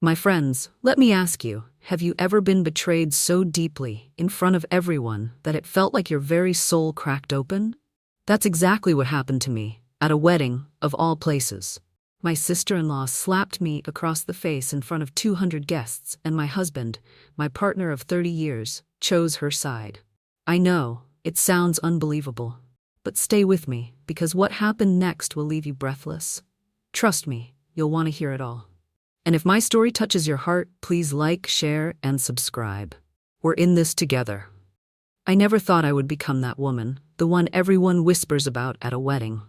My friends, let me ask you, have you ever been betrayed so deeply, in front of everyone, that it felt like your very soul cracked open? That's exactly what happened to me, at a wedding, of all places. My sister-in-law slapped me across the face in front of 200 guests, and my husband, my partner of 30 years, chose her side. I know, it sounds unbelievable. But stay with me, because what happened next will leave you breathless. Trust me, you'll want to hear it all. And if my story touches your heart, please like, share, and subscribe. We're in this together. I never thought I would become that woman, the one everyone whispers about at a wedding.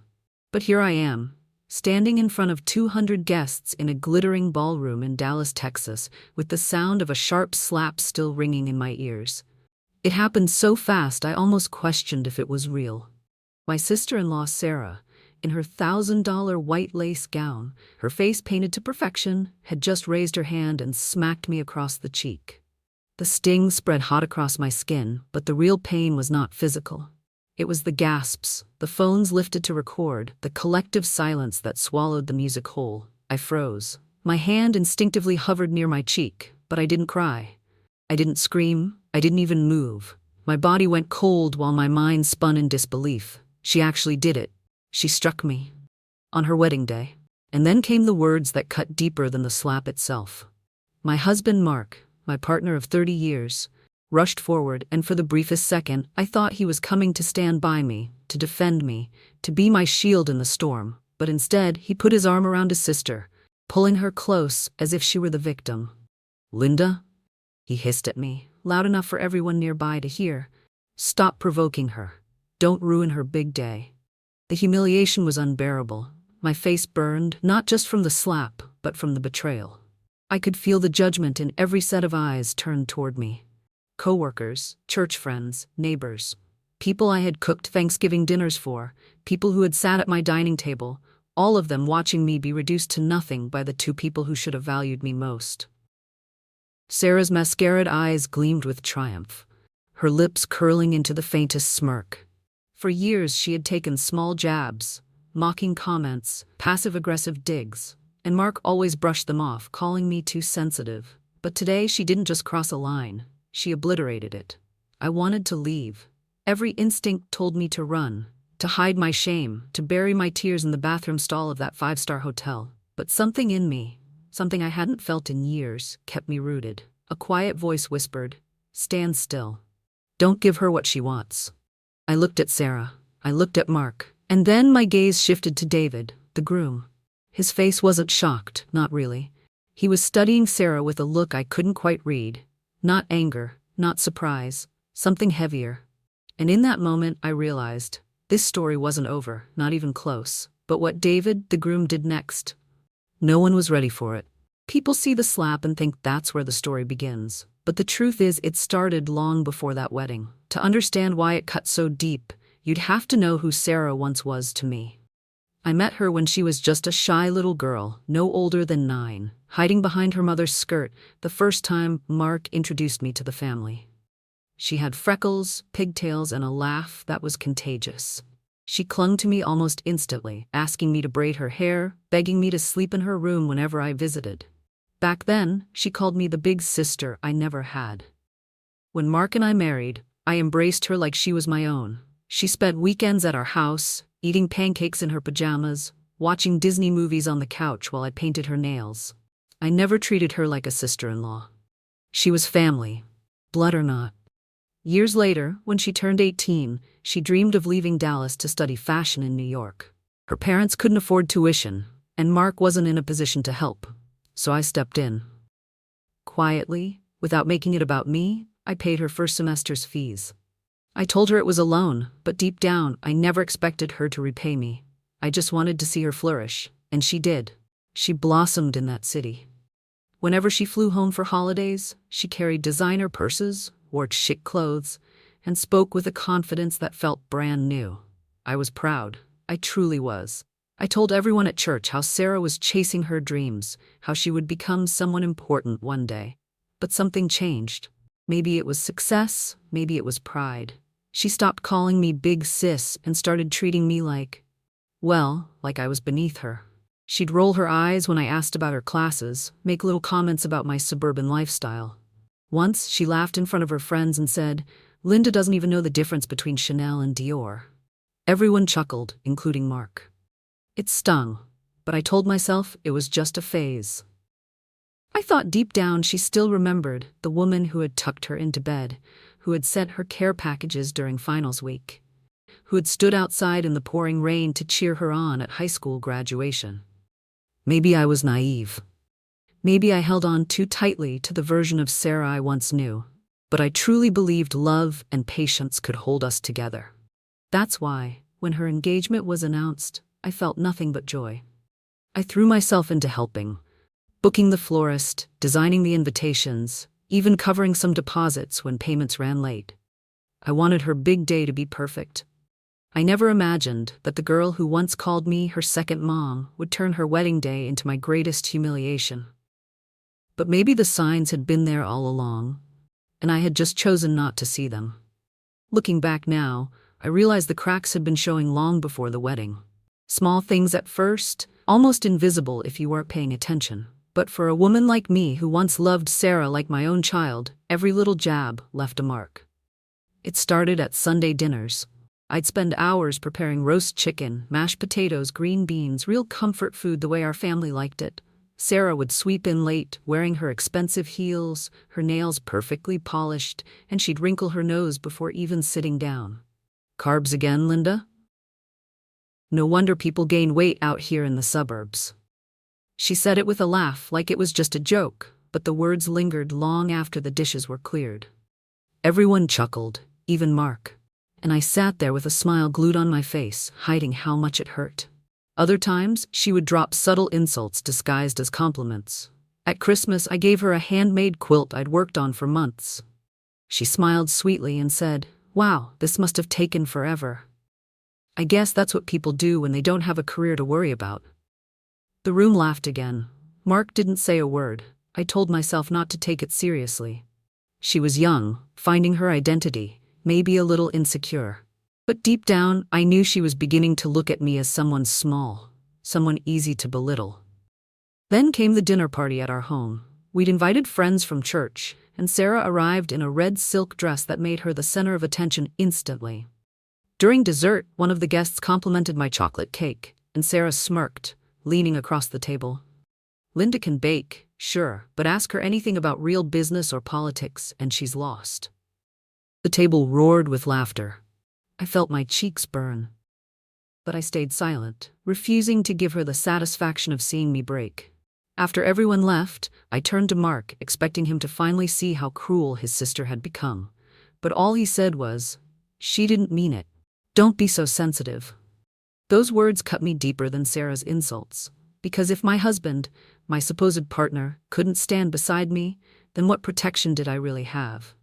But here I am, standing in front of 200 guests in a glittering ballroom in Dallas, Texas, with the sound of a sharp slap still ringing in my ears. It happened so fast I almost questioned if it was real. My sister-in-law, Sarah, in her $1,000 white lace gown, her face painted to perfection, had just raised her hand and smacked me across the cheek. The sting spread hot across my skin, but the real pain was not physical. It was the gasps, the phones lifted to record, the collective silence that swallowed the music whole. I froze. My hand instinctively hovered near my cheek, but I didn't cry. I didn't scream. I didn't even move. My body went cold while my mind spun in disbelief. She actually did it. She struck me. On her wedding day. And then came the words that cut deeper than the slap itself. My husband, Mark, my partner of 30 years, rushed forward, and for the briefest second, I thought he was coming to stand by me, to defend me, to be my shield in the storm. But instead, he put his arm around his sister, pulling her close as if she were the victim. "Linda?" He hissed at me, loud enough for everyone nearby to hear. "Stop provoking her. Don't ruin her big day." The humiliation was unbearable. My face burned, not just from the slap, but from the betrayal. I could feel the judgment in every set of eyes turned toward me. Co-workers, church friends, neighbors, people I had cooked Thanksgiving dinners for, people who had sat at my dining table, all of them watching me be reduced to nothing by the two people who should have valued me most. Sarah's mascaraed eyes gleamed with triumph, her lips curling into the faintest smirk. For years she had taken small jabs, mocking comments, passive-aggressive digs, and Mark always brushed them off, calling me too sensitive. But today she didn't just cross a line, she obliterated it. I wanted to leave. Every instinct told me to run, to hide my shame, to bury my tears in the bathroom stall of that 5-star hotel. But something in me, something I hadn't felt in years, kept me rooted. A quiet voice whispered, "Stand still. Don't give her what she wants." I looked at Sarah. I looked at Mark. And then my gaze shifted to David, the groom. His face wasn't shocked, not really. He was studying Sarah with a look I couldn't quite read. Not anger, not surprise, something heavier. And in that moment I realized, this story wasn't over, not even close. But what David, the groom, did next. No one was ready for it. People see the slap and think that's where the story begins. But the truth is, it started long before that wedding. To understand why it cut so deep, you'd have to know who Sarah once was to me. I met her when she was just a shy little girl, no older than 9, hiding behind her mother's skirt the first time Mark introduced me to the family. She had freckles, pigtails, and a laugh that was contagious. She clung to me almost instantly, asking me to braid her hair, begging me to sleep in her room whenever I visited. Back then, she called me the big sister I never had. When Mark and I married, I embraced her like she was my own. She spent weekends at our house, eating pancakes in her pajamas, watching Disney movies on the couch while I painted her nails. I never treated her like a sister-in-law. She was family, blood or not. Years later, when she turned 18, she dreamed of leaving Dallas to study fashion in New York. Her parents couldn't afford tuition, and Mark wasn't in a position to help. So I stepped in. Quietly, without making it about me, I paid her first semester's fees. I told her it was a loan, but deep down, I never expected her to repay me. I just wanted to see her flourish, and she did. She blossomed in that city. Whenever she flew home for holidays, she carried designer purses, wore chic clothes, and spoke with a confidence that felt brand new. I was proud. I truly was. I told everyone at church how Sarah was chasing her dreams, how she would become someone important one day. But something changed. Maybe it was success, maybe it was pride. She stopped calling me big sis and started treating me like I was beneath her. She'd roll her eyes when I asked about her classes, make little comments about my suburban lifestyle. Once, she laughed in front of her friends and said, "Linda doesn't even know the difference between Chanel and Dior." Everyone chuckled, including Mark. It stung, but I told myself it was just a phase. I thought deep down she still remembered the woman who had tucked her into bed, who had sent her care packages during finals week, who had stood outside in the pouring rain to cheer her on at high school graduation. Maybe I was naive. Maybe I held on too tightly to the version of Sarah I once knew, but I truly believed love and patience could hold us together. That's why, when her engagement was announced, I felt nothing but joy. I threw myself into helping, booking the florist, designing the invitations, even covering some deposits when payments ran late. I wanted her big day to be perfect. I never imagined that the girl who once called me her second mom would turn her wedding day into my greatest humiliation. But maybe the signs had been there all along, and I had just chosen not to see them. Looking back now, I realized the cracks had been showing long before the wedding. Small things at first, almost invisible if you weren't paying attention. But for a woman like me who once loved Sarah like my own child, every little jab left a mark. It started at Sunday dinners. I'd spend hours preparing roast chicken, mashed potatoes, green beans, real comfort food the way our family liked it. Sarah would sweep in late, wearing her expensive heels, her nails perfectly polished, and she'd wrinkle her nose before even sitting down. "Carbs again, Linda? No wonder people gain weight out here in the suburbs." She said it with a laugh, like it was just a joke, but the words lingered long after the dishes were cleared. Everyone chuckled, even Mark, and I sat there with a smile glued on my face, hiding how much it hurt. Other times, she would drop subtle insults disguised as compliments. At Christmas, I gave her a handmade quilt I'd worked on for months. She smiled sweetly and said, "Wow, this must have taken forever." I guess that's what people do when they don't have a career to worry about. The room laughed again. Mark didn't say a word. I told myself not to take it seriously. She was young, finding her identity, maybe a little insecure. But deep down, I knew she was beginning to look at me as someone small, someone easy to belittle. Then came the dinner party at our home. We'd invited friends from church, and Sarah arrived in a red silk dress that made her the center of attention instantly. During dessert, one of the guests complimented my chocolate cake, and Sarah smirked, leaning across the table. "Linda can bake, sure, but ask her anything about real business or politics, and she's lost." The table roared with laughter. I felt my cheeks burn. But I stayed silent, refusing to give her the satisfaction of seeing me break. After everyone left, I turned to Mark, expecting him to finally see how cruel his sister had become. But all he said was, "She didn't mean it. Don't be so sensitive." Those words cut me deeper than Sarah's insults. Because if my husband, my supposed partner, couldn't stand beside me, then what protection did I really have?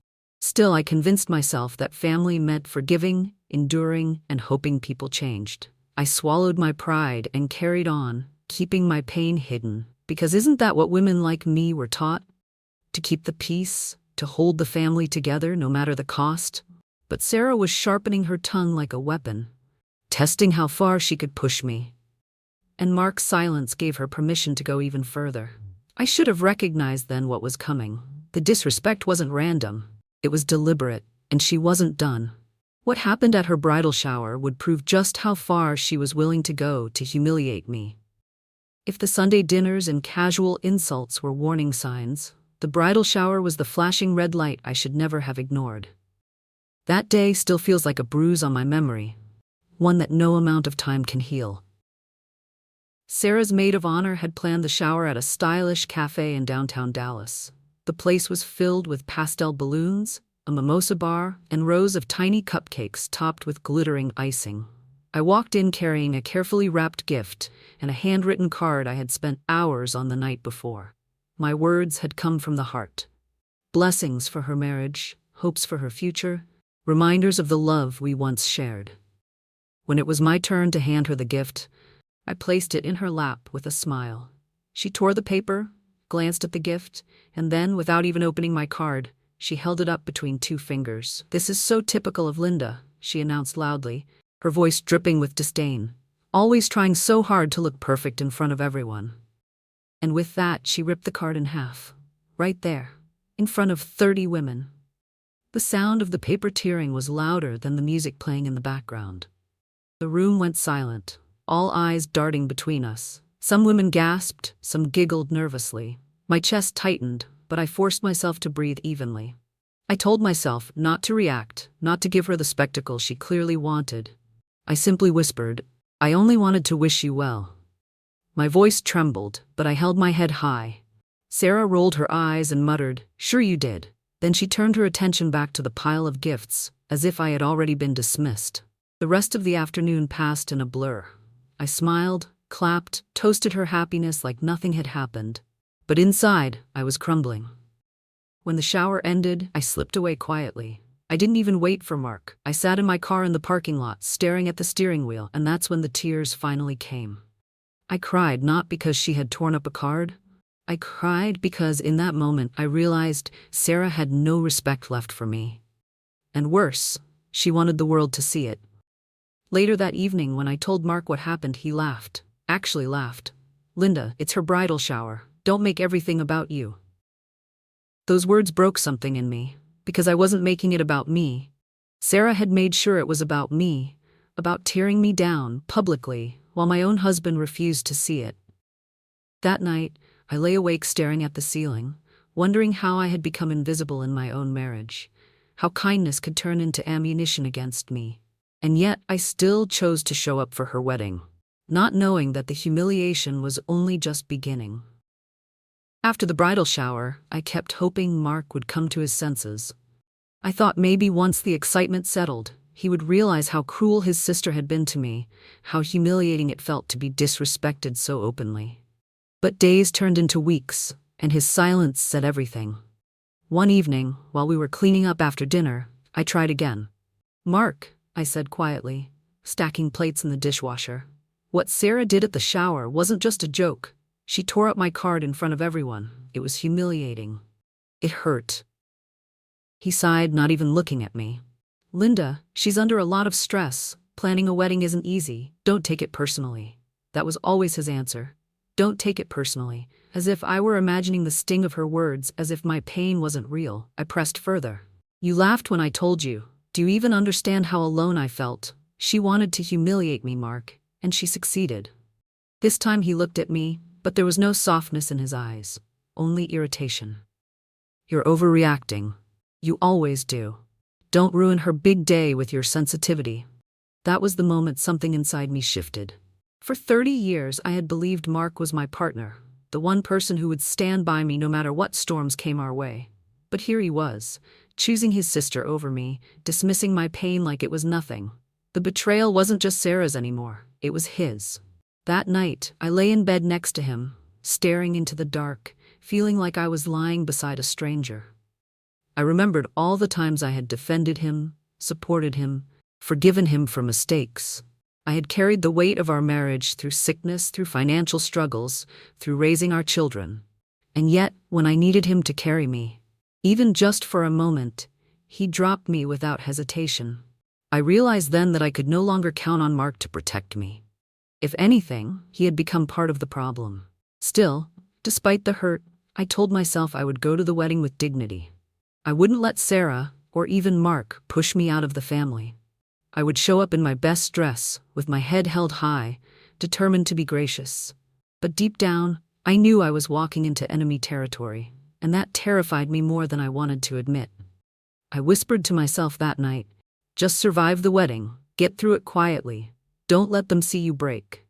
Still, I convinced myself that family meant forgiving, enduring, and hoping people changed. I swallowed my pride and carried on, keeping my pain hidden, because isn't that what women like me were taught? To keep the peace, to hold the family together no matter the cost? But Sarah was sharpening her tongue like a weapon, testing how far she could push me. And Mark's silence gave her permission to go even further. I should have recognized then what was coming. The disrespect wasn't random. It was deliberate, and she wasn't done. What happened at her bridal shower would prove just how far she was willing to go to humiliate me. If the Sunday dinners and casual insults were warning signs, the bridal shower was the flashing red light I should never have ignored. That day still feels like a bruise on my memory, one that no amount of time can heal. Sarah's maid of honor had planned the shower at a stylish cafe in downtown Dallas. The place was filled with pastel balloons, a mimosa bar, and rows of tiny cupcakes topped with glittering icing. I walked in carrying a carefully wrapped gift and a handwritten card I had spent hours on the night before. My words had come from the heart. Blessings for her marriage, hopes for her future, reminders of the love we once shared. When it was my turn to hand her the gift, I placed it in her lap with a smile. She tore the paper, glanced at the gift, and then, without even opening my card, she held it up between two fingers. "This is so typical of Linda," she announced loudly, her voice dripping with disdain. always trying so hard to look perfect in front of everyone. And with that, she ripped the card in half. Right there, in front of 30 women. The sound of the paper tearing was louder than the music playing in the background. The room went silent, all eyes darting between us. Some women gasped, some giggled nervously. My chest tightened, but I forced myself to breathe evenly. I told myself not to react, not to give her the spectacle she clearly wanted. I simply whispered, "I only wanted to wish you well." My voice trembled, but I held my head high. Sarah rolled her eyes and muttered, "Sure you did." Then she turned her attention back to the pile of gifts, as if I had already been dismissed. The rest of the afternoon passed in a blur. I smiled, clapped, toasted her happiness like nothing had happened. But inside, I was crumbling. When the shower ended, I slipped away quietly. I didn't even wait for Mark. I sat in my car in the parking lot, staring at the steering wheel, and that's when the tears finally came. I cried not because she had torn up a card. I cried because in that moment I realized Sarah had no respect left for me. And worse, she wanted the world to see it. Later that evening, when I told Mark what happened, he laughed. Actually laughed. "Linda, it's her bridal shower. Don't make everything about you." Those words broke something in me, because I wasn't making it about me. Sarah had made sure it was about me, about tearing me down publicly, while my own husband refused to see it. That night, I lay awake staring at the ceiling, wondering how I had become invisible in my own marriage, how kindness could turn into ammunition against me. And yet I still chose to show up for her wedding, not knowing that the humiliation was only just beginning. After the bridal shower, I kept hoping Mark would come to his senses. I thought maybe once the excitement settled, he would realize how cruel his sister had been to me, how humiliating it felt to be disrespected so openly. But days turned into weeks, and his silence said everything. One evening, while we were cleaning up after dinner, I tried again. "Mark," I said quietly, stacking plates in the dishwasher, "what Sarah did at the shower wasn't just a joke. She tore up my card in front of everyone. It was humiliating. It hurt." He sighed, not even looking at me. "Linda, she's under a lot of stress. Planning a wedding isn't easy. Don't take it personally." That was always his answer. "Don't take it personally," as if I were imagining the sting of her words, as if my pain wasn't real. I pressed further. "You laughed when I told you. Do you even understand how alone I felt? She wanted to humiliate me, Mark, and she succeeded." This time he looked at me, but there was no softness in his eyes, only irritation. "You're overreacting. You always do. Don't ruin her big day with your sensitivity." That was the moment something inside me shifted. For 30 years, I had believed Mark was my partner, the one person who would stand by me no matter what storms came our way. But here he was, choosing his sister over me, dismissing my pain like it was nothing. The betrayal wasn't just Sarah's anymore, it was his. That night, I lay in bed next to him, staring into the dark, feeling like I was lying beside a stranger. I remembered all the times I had defended him, supported him, forgiven him for mistakes. I had carried the weight of our marriage through sickness, through financial struggles, through raising our children. And yet, when I needed him to carry me, even just for a moment, he dropped me without hesitation. I realized then that I could no longer count on Mark to protect me. If anything, he had become part of the problem. Still, despite the hurt, I told myself I would go to the wedding with dignity. I wouldn't let Sarah, or even Mark, push me out of the family. I would show up in my best dress, with my head held high, determined to be gracious. But deep down, I knew I was walking into enemy territory, and that terrified me more than I wanted to admit. I whispered to myself that night, "Just survive the wedding, get through it quietly, don't let them see you break."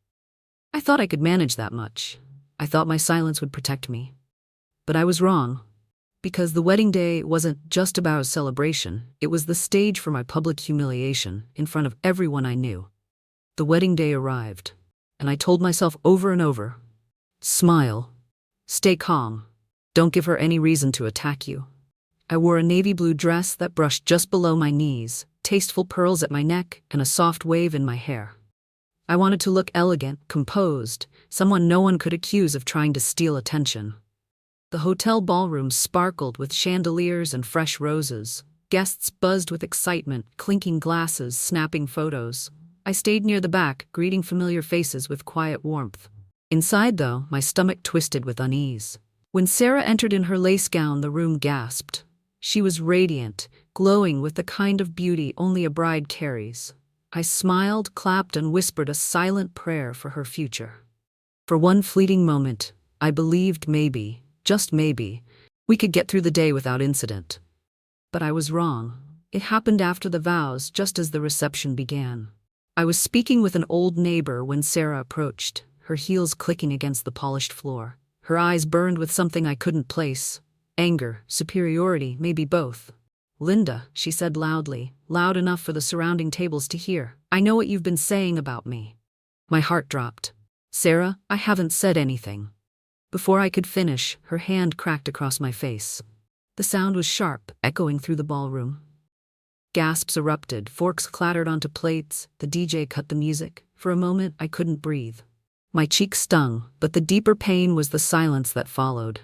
I thought I could manage that much. I thought my silence would protect me. But I was wrong. Because the wedding day wasn't just about a celebration, it was the stage for my public humiliation in front of everyone I knew. The wedding day arrived, and I told myself over and over, "Smile. Stay calm. Don't give her any reason to attack you." I wore a navy blue dress that brushed just below my knees, tasteful pearls at my neck, and a soft wave in my hair. I wanted to look elegant, composed, someone no one could accuse of trying to steal attention. The hotel ballroom sparkled with chandeliers and fresh roses. Guests buzzed with excitement, clinking glasses, snapping photos. I stayed near the back, greeting familiar faces with quiet warmth. Inside, though, my stomach twisted with unease. When Sarah entered in her lace gown, the room gasped. She was radiant, glowing with the kind of beauty only a bride carries. I smiled, clapped, and whispered a silent prayer for her future. For one fleeting moment, I believed maybe, just maybe, we could get through the day without incident. But I was wrong. It happened after the vows, just as the reception began. I was speaking with an old neighbor when Sarah approached, her heels clicking against the polished floor. Her eyes burned with something I couldn't place. Anger, superiority, maybe both. "Linda," she said loudly, loud enough for the surrounding tables to hear, "I know what you've been saying about me." My heart dropped. "Sarah, I haven't said anything." Before I could finish, her hand cracked across my face. The sound was sharp, echoing through the ballroom. Gasps erupted, forks clattered onto plates, the DJ cut the music. For a moment, I couldn't breathe. My cheek stung, but the deeper pain was the silence that followed.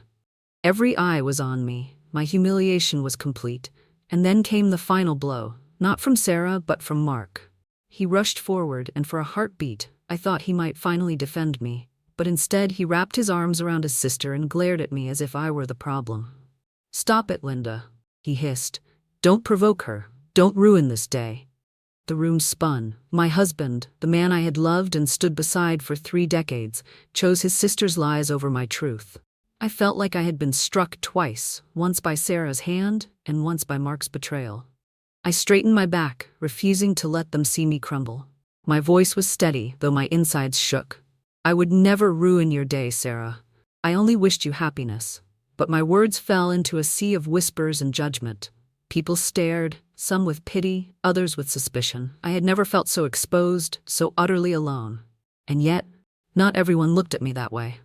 Every eye was on me. My humiliation was complete. And then came the final blow, not from Sarah, but from Mark. He rushed forward, and for a heartbeat, I thought he might finally defend me. But instead, he wrapped his arms around his sister and glared at me as if I were the problem. "Stop it, Linda," he hissed. "Don't provoke her. Don't ruin this day." The room spun. My husband, the man I had loved and stood beside for 3 decades, chose his sister's lies over my truth. I felt like I had been struck twice, once by Sarah's hand and once by Mark's betrayal. I straightened my back, refusing to let them see me crumble. My voice was steady, though my insides shook. "I would never ruin your day, Sarah. I only wished you happiness." But my words fell into a sea of whispers and judgment. People stared, some with pity, others with suspicion. I had never felt so exposed, so utterly alone. And yet, not everyone looked at me that way.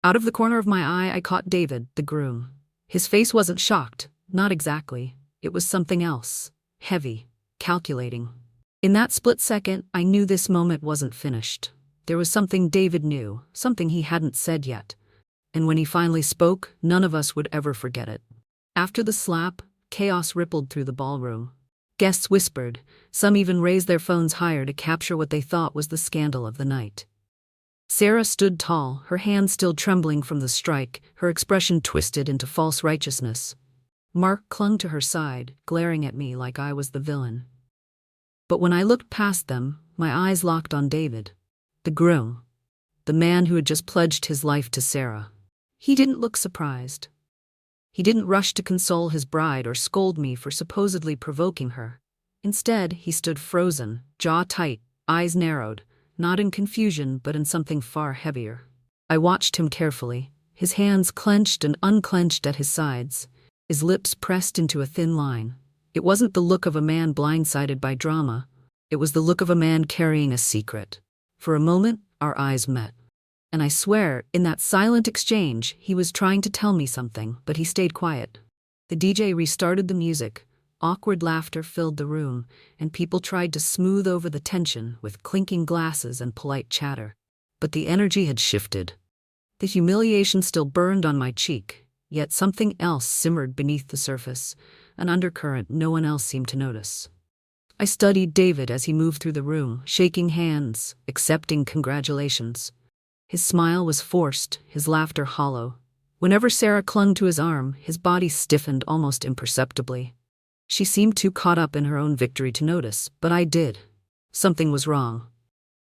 Out of the corner of my eye, I caught David, the groom. His face wasn't shocked, not exactly. It was something else. Heavy, calculating. In that split second, I knew this moment wasn't finished. There was something David knew, something he hadn't said yet. And when he finally spoke, none of us would ever forget it. After the slap, chaos rippled through the ballroom. Guests whispered, some even raised their phones higher to capture what they thought was the scandal of the night. Sarah stood tall, her hands still trembling from the strike, her expression twisted into false righteousness. Mark clung to her side, glaring at me like I was the villain. But when I looked past them, my eyes locked on David, the groom, the man who had just pledged his life to Sarah. He didn't look surprised. He didn't rush to console his bride or scold me for supposedly provoking her. Instead, he stood frozen, jaw tight, eyes narrowed, not in confusion but in something far heavier. I watched him carefully, his hands clenched and unclenched at his sides, his lips pressed into a thin line. It wasn't the look of a man blindsided by drama. It was the look of a man carrying a secret. For a moment, our eyes met. And I swear, in that silent exchange, he was trying to tell me something, but he stayed quiet. The DJ restarted the music. Awkward laughter filled the room, and people tried to smooth over the tension with clinking glasses and polite chatter. But the energy had shifted. The humiliation still burned on my cheek, yet something else simmered beneath the surface, an undercurrent no one else seemed to notice. I studied David as he moved through the room, shaking hands, accepting congratulations. His smile was forced, his laughter hollow. Whenever Sarah clung to his arm, his body stiffened almost imperceptibly. She seemed too caught up in her own victory to notice, but I did. Something was wrong.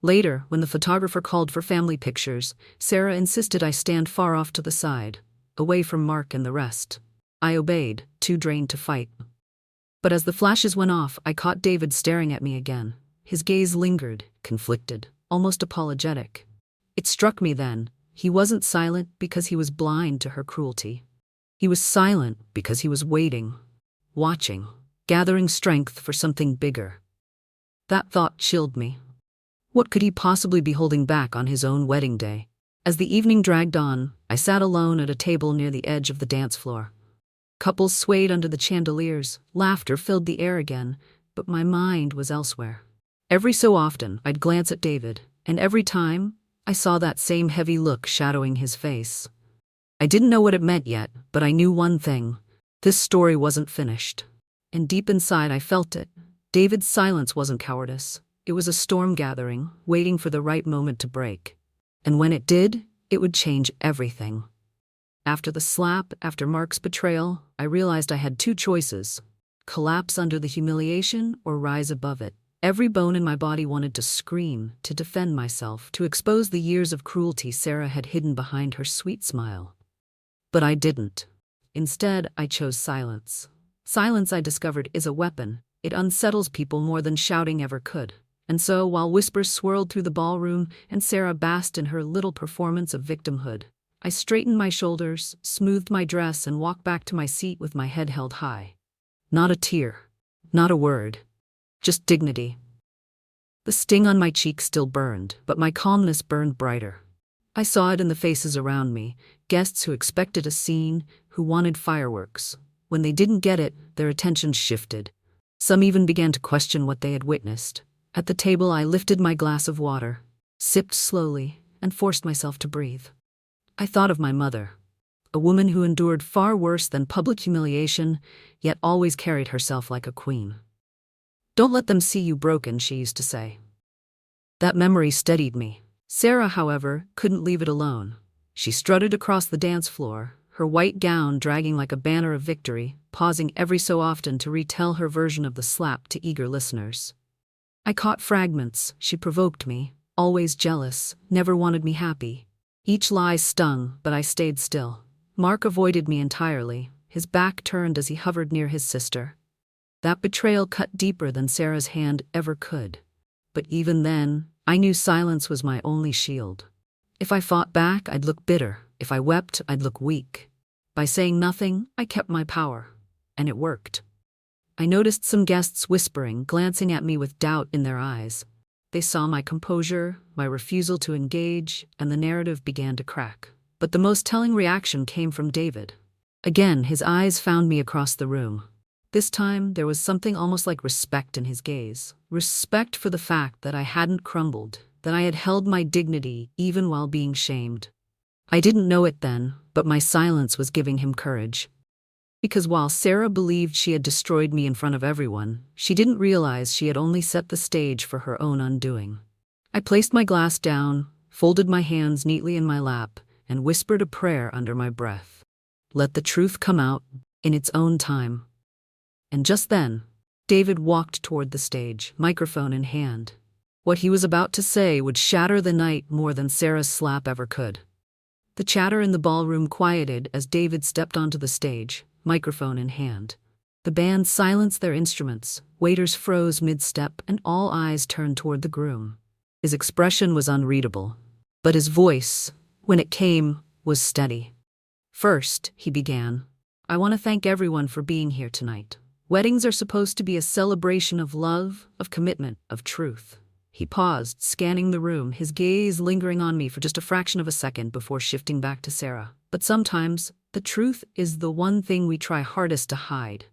Later, when the photographer called for family pictures, Sarah insisted I stand far off to the side, away from Mark and the rest. I obeyed, too drained to fight. But as the flashes went off, I caught David staring at me again. His gaze lingered, conflicted, almost apologetic. It struck me then, he wasn't silent because he was blind to her cruelty. He was silent because he was waiting, watching, gathering strength for something bigger. That thought chilled me. What could he possibly be holding back on his own wedding day? As the evening dragged on, I sat alone at a table near the edge of the dance floor. Couples swayed under the chandeliers, laughter filled the air again, but my mind was elsewhere. Every so often, I'd glance at David, and every time, I saw that same heavy look shadowing his face. I didn't know what it meant yet, but I knew one thing. This story wasn't finished. And deep inside I felt it. David's silence wasn't cowardice. It was a storm gathering, waiting for the right moment to break. And when it did, it would change everything. After the slap, after Mark's betrayal, I realized I had two choices: collapse under the humiliation or rise above it. Every bone in my body wanted to scream, to defend myself, to expose the years of cruelty Sarah had hidden behind her sweet smile. But I didn't. Instead, I chose silence. Silence, I discovered, is a weapon. It unsettles people more than shouting ever could. And so, while whispers swirled through the ballroom and Sarah basked in her little performance of victimhood, I straightened my shoulders, smoothed my dress, and walked back to my seat with my head held high. Not a tear, not a word, just dignity. The sting on my cheek still burned, but my calmness burned brighter. I saw it in the faces around me, guests who expected a scene, who wanted fireworks. When they didn't get it, their attention shifted. Some even began to question what they had witnessed. At the table, I lifted my glass of water, sipped slowly, and forced myself to breathe. I thought of my mother, a woman who endured far worse than public humiliation, yet always carried herself like a queen. "Don't let them see you broken," she used to say. That memory steadied me. Sarah, however, couldn't leave it alone. She strutted across the dance floor, her white gown dragging like a banner of victory, pausing every so often to retell her version of the slap to eager listeners. I caught fragments. She provoked me, always jealous, never wanted me happy. Each lie stung, but I stayed still. Mark avoided me entirely, his back turned as he hovered near his sister. That betrayal cut deeper than Sarah's hand ever could. But even then, I knew silence was my only shield. If I fought back, I'd look bitter. If I wept, I'd look weak. By saying nothing, I kept my power. And it worked. I noticed some guests whispering, glancing at me with doubt in their eyes. They saw my composure, my refusal to engage, and the narrative began to crack. But the most telling reaction came from David. Again, his eyes found me across the room. This time, there was something almost like respect in his gaze. Respect for the fact that I hadn't crumbled, that I had held my dignity even while being shamed. I didn't know it then, but my silence was giving him courage. Because while Sarah believed she had destroyed me in front of everyone, she didn't realize she had only set the stage for her own undoing. I placed my glass down, folded my hands neatly in my lap, and whispered a prayer under my breath. Let the truth come out in its own time. And just then, David walked toward the stage, microphone in hand. What he was about to say would shatter the night more than Sarah's slap ever could. The chatter in the ballroom quieted as David stepped onto the stage, microphone in hand. The band silenced their instruments, waiters froze mid-step, and all eyes turned toward the groom. His expression was unreadable, but his voice, when it came, was steady. First, he began, I want to thank everyone for being here tonight. Weddings are supposed to be a celebration of love, of commitment, of truth. He paused, scanning the room, his gaze lingering on me for just a fraction of a second before shifting back to Sarah. But sometimes, the truth is the one thing we try hardest to hide.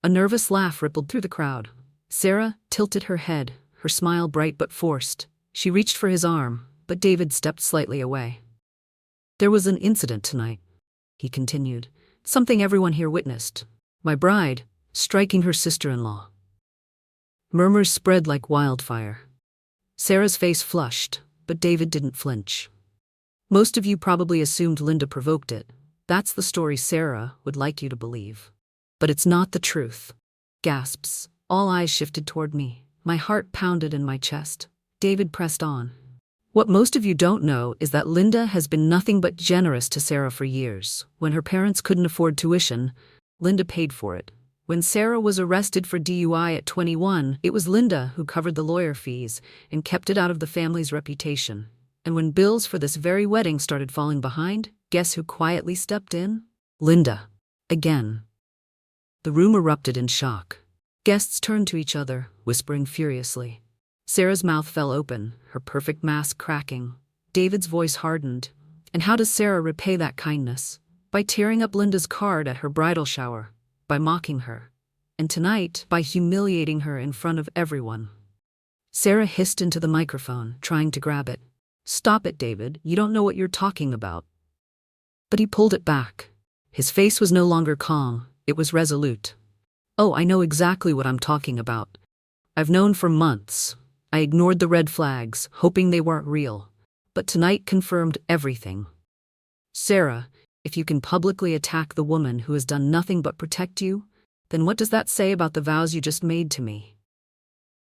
A nervous laugh rippled through the crowd. Sarah tilted her head, her smile bright but forced. She reached for his arm, but David stepped slightly away. There was an incident tonight, he continued. Something everyone here witnessed. My bride, striking her sister-in-law. Murmurs spread like wildfire. Sarah's face flushed, but David didn't flinch. Most of you probably assumed Linda provoked it. That's the story Sarah would like you to believe. But it's not the truth. Gasps. All eyes shifted toward me. My heart pounded in my chest. David pressed on. What most of you don't know is that Linda has been nothing but generous to Sarah for years. When her parents couldn't afford tuition, Linda paid for it. When Sarah was arrested for DUI at 21, it was Linda who covered the lawyer fees and kept it out of the family's reputation. And when bills for this very wedding started falling behind, guess who quietly stepped in? Linda. Again. The room erupted in shock. Guests turned to each other, whispering furiously. Sarah's mouth fell open, her perfect mask cracking. David's voice hardened. And how does Sarah repay that kindness? By tearing up Linda's card at her bridal shower. By mocking her. And tonight, by humiliating her in front of everyone. Sarah hissed into the microphone, trying to grab it. Stop it, David, you don't know what you're talking about. But he pulled it back. His face was no longer calm, it was resolute. Oh, I know exactly what I'm talking about. I've known for months. I ignored the red flags, hoping they weren't real. But tonight confirmed everything. Sarah, if you can publicly attack the woman who has done nothing but protect you, then what does that say about the vows you just made to me?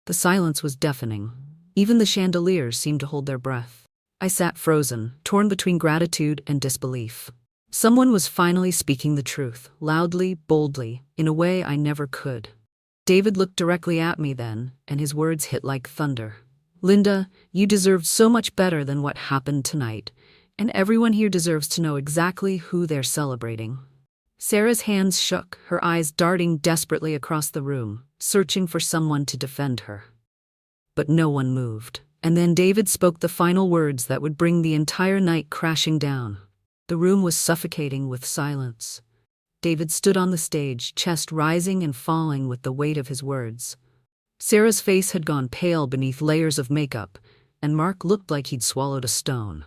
The silence was deafening. Even the chandeliers seemed to hold their breath. I sat frozen, torn between gratitude and disbelief. Someone was finally speaking the truth, loudly, boldly, in a way I never could. David looked directly at me then, and his words hit like thunder. Linda, you deserved so much better than what happened tonight, and everyone here deserves to know exactly who they're celebrating. Sarah's hands shook, her eyes darting desperately across the room, searching for someone to defend her. But no one moved. And then David spoke the final words that would bring the entire night crashing down. The room was suffocating with silence. David stood on the stage, chest rising and falling with the weight of his words. Sarah's face had gone pale beneath layers of makeup, and Mark looked like he'd swallowed a stone.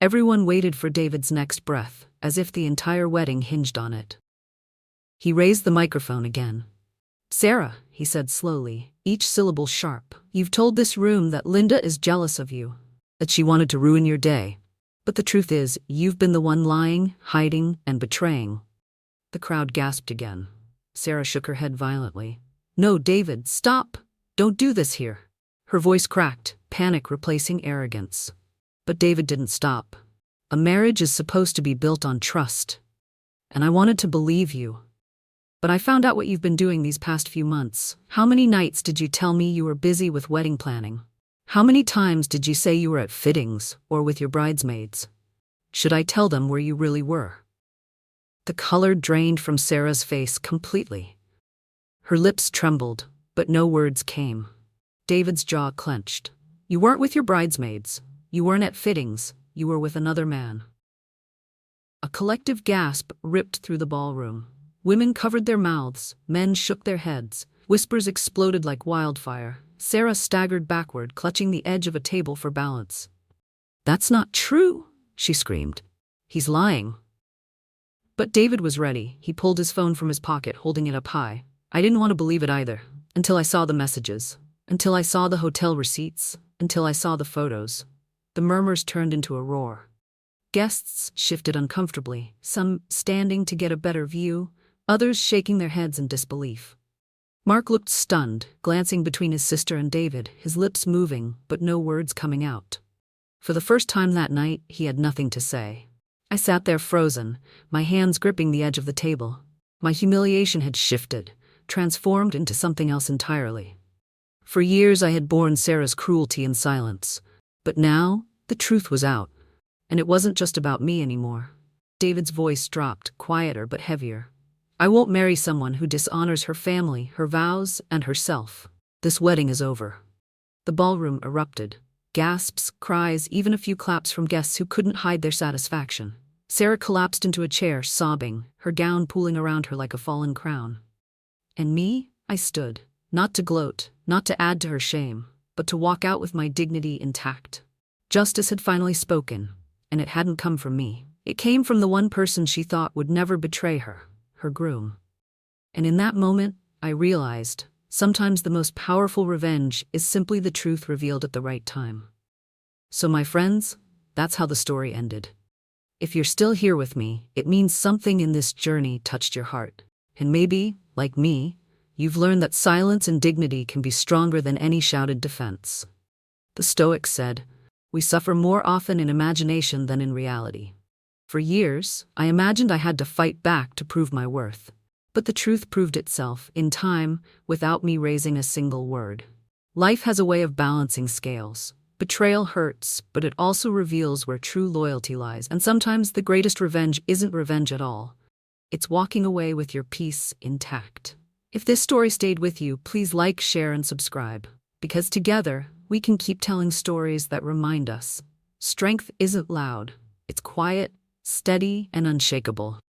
Everyone waited for David's next breath, as if the entire wedding hinged on it. He raised the microphone again. Sarah, he said slowly, each syllable sharp, you've told this room that Linda is jealous of you, that she wanted to ruin your day. But the truth is, you've been the one lying, hiding, and betraying. The crowd gasped again. Sarah shook her head violently. No, David, stop! Don't do this here. Her voice cracked, panic replacing arrogance. But David didn't stop. A marriage is supposed to be built on trust. And I wanted to believe you. But I found out what you've been doing these past few months. How many nights did you tell me you were busy with wedding planning? How many times did you say you were at fittings or with your bridesmaids? Should I tell them where you really were? The color drained from Sarah's face completely. Her lips trembled, but no words came. David's jaw clenched. You weren't with your bridesmaids. You weren't at fittings. You were with another man. A collective gasp ripped through the ballroom. Women covered their mouths, men shook their heads, whispers exploded like wildfire. Sarah staggered backward, clutching the edge of a table for balance. That's not true, she screamed. He's lying. But David was ready. He pulled his phone from his pocket, holding it up high. I didn't want to believe it either, until I saw the messages, until I saw the hotel receipts, until I saw the photos. The murmurs turned into a roar. Guests shifted uncomfortably, some standing to get a better view, others shaking their heads in disbelief. Mark looked stunned, glancing between his sister and David, his lips moving, but no words coming out. For the first time that night, he had nothing to say. I sat there frozen, my hands gripping the edge of the table. My humiliation had shifted, transformed into something else entirely. For years I had borne Sarah's cruelty in silence, but now the truth was out, and it wasn't just about me anymore. David's voice dropped, quieter but heavier. I won't marry someone who dishonors her family, her vows, and herself. This wedding is over. The ballroom erupted. Gasps, cries, even a few claps from guests who couldn't hide their satisfaction. Sarah collapsed into a chair, sobbing, her gown pooling around her like a fallen crown. And me? I stood, not to gloat, not to add to her shame, but to walk out with my dignity intact. Justice had finally spoken, and it hadn't come from me. It came from the one person she thought would never betray her. Her groom. And in that moment, I realized, sometimes the most powerful revenge is simply the truth revealed at the right time. So my friends, that's how the story ended. If you're still here with me, it means something in this journey touched your heart. And maybe, like me, you've learned that silence and dignity can be stronger than any shouted defense. The Stoics said, we suffer more often in imagination than in reality. For years, I imagined I had to fight back to prove my worth. But the truth proved itself, in time, without me raising a single word. Life has a way of balancing scales. Betrayal hurts, but it also reveals where true loyalty lies. And sometimes the greatest revenge isn't revenge at all. It's walking away with your peace intact. If this story stayed with you, please like, share, and subscribe. Because together, we can keep telling stories that remind us. Strength isn't loud. It's quiet, steady, and unshakable.